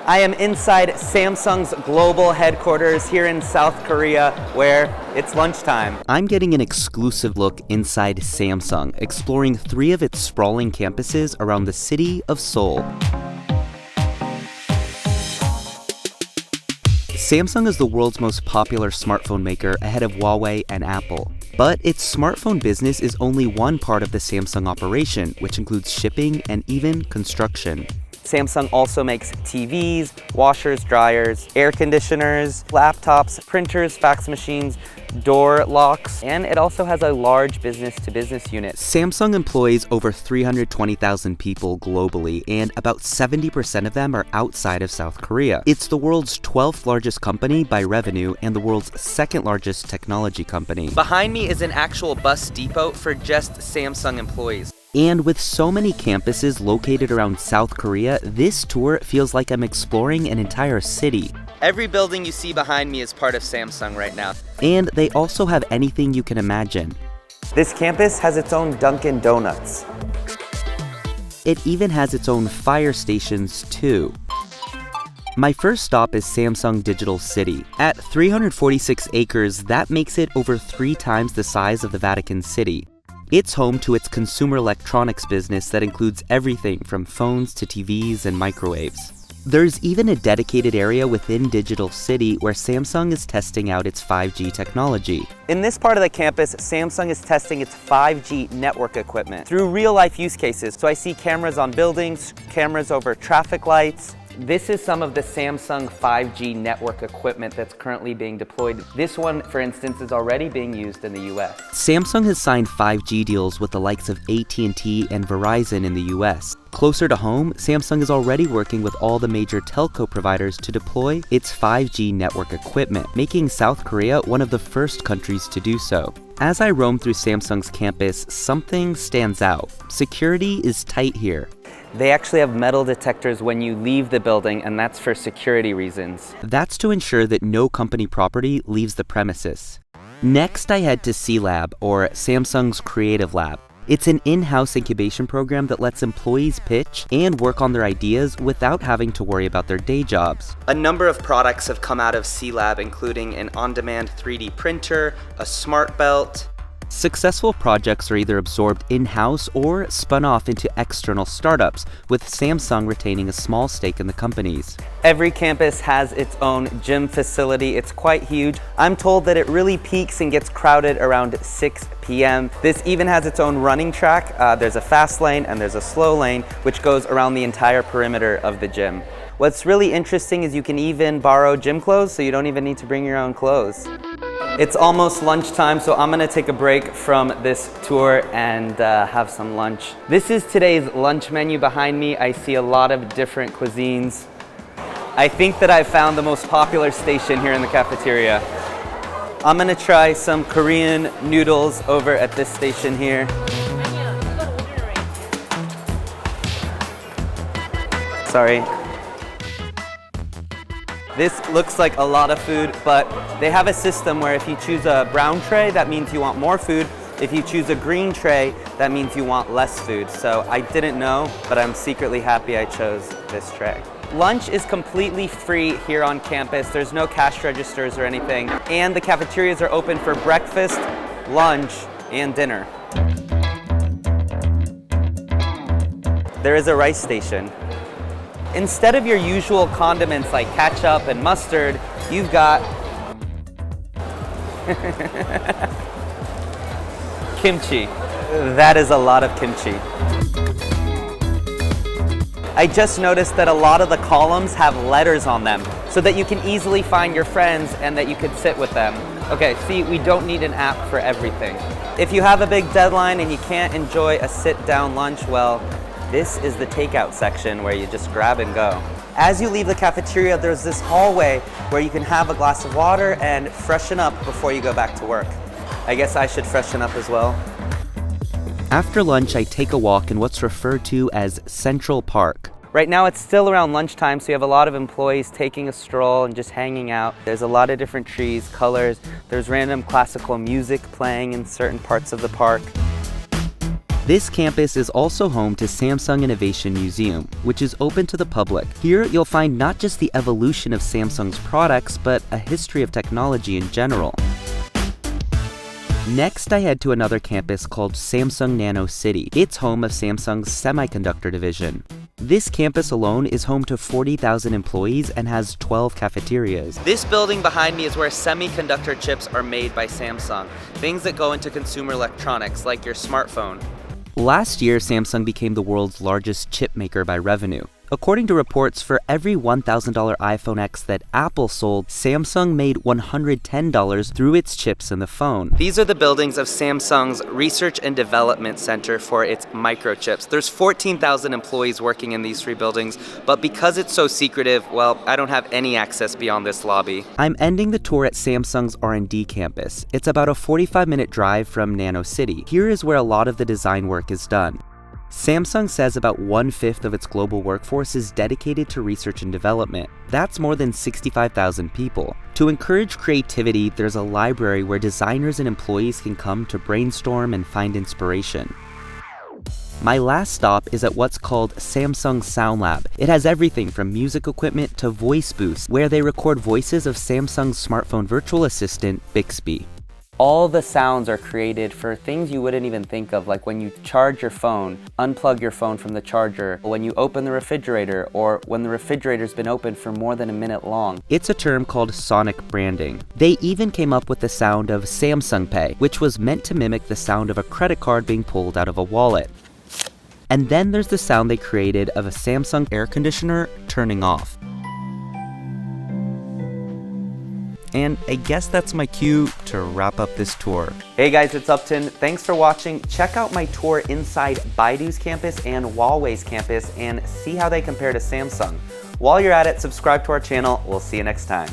I am inside Samsung's global headquarters here in South Korea, where it's lunchtime. I'm getting an exclusive look inside Samsung, exploring 3 of its sprawling campuses around the city of Seoul. Samsung is the world's most popular smartphone maker ahead of Huawei and Apple. But its smartphone business is only one part of the Samsung operation, which includes shipping and even construction. Samsung also makes TVs, washers, dryers, air conditioners, laptops, printers, fax machines, door locks, and it also has a large business-to-business unit. Samsung employs over 320,000 people globally, and about 70% of them are outside of South Korea. It's the world's 12th largest company by revenue and the world's 2nd largest technology company. Behind me is an actual bus depot for just Samsung employees. And with so many campuses located around South Korea, this tour feels like I'm exploring an entire city. Every building you see behind me is part of Samsung right now. And they also have anything you can imagine. This campus has its own Dunkin' Donuts. It even has its own fire stations too. My first stop is Samsung Digital City. At 346 acres, that makes it over 3 times the size of the Vatican City. It's home to its consumer electronics business that includes everything from phones to TVs and microwaves. There's even a dedicated area within Digital City where Samsung is testing out its 5G technology. In this part of the campus, Samsung is testing its 5G network equipment through real-life use cases. So I see cameras on buildings, cameras over traffic lights. This is some of the Samsung 5G network equipment that's currently being deployed. This one, for instance, is already being used in the US. Samsung has signed 5G deals with the likes of AT&T and Verizon in the US. Closer to home, Samsung is already working with all the major telco providers to deploy its 5G network equipment, making South Korea one of the first countries to do so. As I roam through Samsung's campus, something stands out. Security is tight here. They actually have metal detectors when you leave the building, and that's for security reasons. That's to ensure that no company property leaves the premises. Next, I head to Sealab, or Samsung's Creative Lab. It's an in-house incubation program that lets employees pitch and work on their ideas without having to worry about their day jobs. A number of products have come out of Sealab, including an on-demand 3D printer, a smart belt. Successful projects are either absorbed in-house or spun off into external startups, with Samsung retaining a small stake in the companies. Every campus has its own gym facility. It's quite huge. I'm told that it really peaks and gets crowded around 6 p.m. This even has its own running track. There's a fast lane and there's a slow lane, which goes around the entire perimeter of the gym. What's really interesting is you can even borrow gym clothes, so you don't even need to bring your own clothes. It's almost lunchtime, so I'm gonna take a break from this tour and have some lunch. This is today's lunch menu behind me. I see a lot of different cuisines. I think that I've found the most popular station here in the cafeteria. I'm gonna try some Korean noodles over at this station here. Sorry. This looks like a lot of food, but they have a system where if you choose a brown tray, that means you want more food. If you choose a green tray, that means you want less food. So I didn't know, but I'm secretly happy I chose this tray. Lunch is completely free here on campus. There's no cash registers or anything. And the cafeterias are open for breakfast, lunch, and dinner. There is a rice station. Instead of your usual condiments like ketchup and mustard, you've got kimchi. That is a lot of kimchi. I just noticed that a lot of the columns have letters on them so that you can easily find your friends and that you could sit with them. Okay, see, we don't need an app for everything. If you have a big deadline and you can't enjoy a sit-down lunch, well, this is the takeout section where you just grab and go. As you leave the cafeteria, there's this hallway where you can have a glass of water and freshen up before you go back to work. I guess I should freshen up as well. After lunch, I take a walk in what's referred to as Central Park. Right now it's still around lunchtime, so you have a lot of employees taking a stroll and just hanging out. There's a lot of different trees, colors. There's random classical music playing in certain parts of the park. This campus is also home to Samsung Innovation Museum, which is open to the public. Here, you'll find not just the evolution of Samsung's products, but a history of technology in general. Next, I head to another campus called Samsung Nano City. It's home of Samsung's semiconductor division. This campus alone is home to 40,000 employees and has 12 cafeterias. This building behind me is where semiconductor chips are made by Samsung, things that go into consumer electronics like your smartphone. Last year, Samsung became the world's largest chip maker by revenue. According to reports, for every $1,000 iPhone X that Apple sold, Samsung made $110 through its chips in the phone. These are the buildings of Samsung's Research and Development Center for its microchips. There's 14,000 employees working in these 3 buildings, but because it's so secretive, well, I don't have any access beyond this lobby. I'm ending the tour at Samsung's R&D campus. It's about a 45-minute drive from Nano City. Here is where a lot of the design work is done. Samsung says about 1/5 of its global workforce is dedicated to research and development. That's more than 65,000 people. To encourage creativity, there's a library where designers and employees can come to brainstorm and find inspiration. My last stop is at what's called Samsung Sound Lab. It has everything from music equipment to voice booths, where they record voices of Samsung's smartphone virtual assistant, Bixby. All the sounds are created for things you wouldn't even think of, like when you charge your phone, unplug your phone from the charger, when you open the refrigerator, or when the refrigerator's been open for more than a minute long. It's a term called sonic branding. They even came up with the sound of Samsung Pay, which was meant to mimic the sound of a credit card being pulled out of a wallet. And then there's the sound they created of a Samsung air conditioner turning off. And I guess that's my cue to wrap up this tour. Hey guys, it's Uptin. Thanks for watching. Check out my tour inside Baidu's campus and Huawei's campus and see how they compare to Samsung. While you're at it, subscribe to our channel. We'll see you next time.